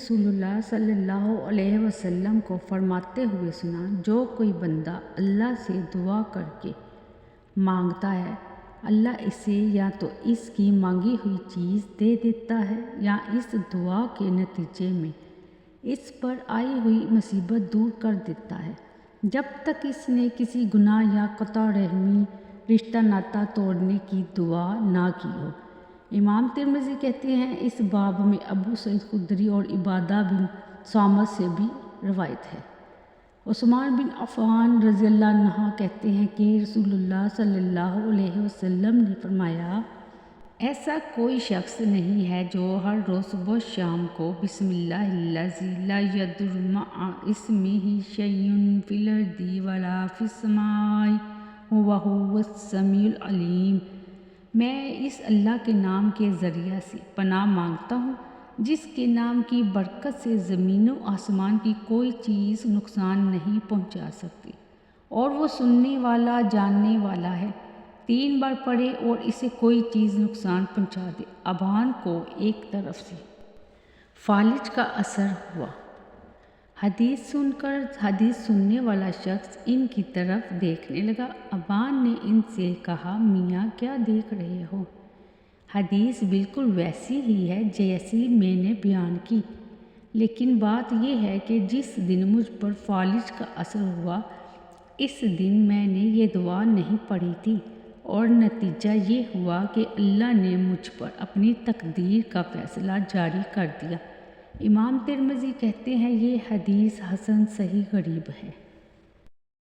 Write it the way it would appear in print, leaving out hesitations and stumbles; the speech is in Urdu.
رسول اللہ صلی اللہ علیہ وسلم کو فرماتے ہوئے سنا، جو کوئی بندہ اللہ سے دعا کر کے مانگتا ہے، اللہ اسے یا تو اس کی مانگی ہوئی چیز دے دیتا ہے یا اس دعا کے نتیجے میں اس پر آئی ہوئی مصیبت دور کر دیتا ہے، جب تک اس نے کسی گناہ یا قطع رحمی رشتہ ناتا توڑنے کی دعا نہ کی ہو۔ امام ترمذی کہتے ہیں، اس باب میں ابو سعید خدری اور عبادہ بن صامت سے بھی روایت ہے۔ عثمان بن عفان رضی اللہ عنہ کہتے ہیں کہ رسول اللہ صلی اللہ علیہ وسلم نے فرمایا، ایسا کوئی شخص نہیں ہے جو ہر روز صبح شام کو بسم اللہ الذی لا یضر مع اسمہ شیء فی الارض ولا فی السماء وہو السمیع العلیم، میں اس اللہ کے نام کے ذریعہ سے پناہ مانگتا ہوں جس کے نام کی برکت سے زمین و آسمان کی کوئی چیز نقصان نہیں پہنچا سکتی، اور وہ سننے والا جاننے والا ہے۔ 3 بار پڑھے اور اسے کوئی چیز نقصان پہنچا دے۔ ابان کو ایک طرف سے فالج کا اثر ہوا۔ حدیث سن کر حدیث سننے والا شخص ان کی طرف دیکھنے لگا۔ ابان نے ان سے کہا، میاں کیا دیکھ رہے ہو؟ حدیث بالکل ویسی ہی ہے جیسی میں نے بیان کی، لیکن بات یہ ہے کہ جس دن مجھ پر فالج کا اثر ہوا اس دن میں نے یہ دعا نہیں پڑھی تھی، اور نتیجہ یہ ہوا کہ اللہ نے مجھ پر اپنی تقدیر کا فیصلہ جاری کر دیا۔ امام ترمذی کہتے ہیں، یہ حدیث حسن صحیح غریب ہے۔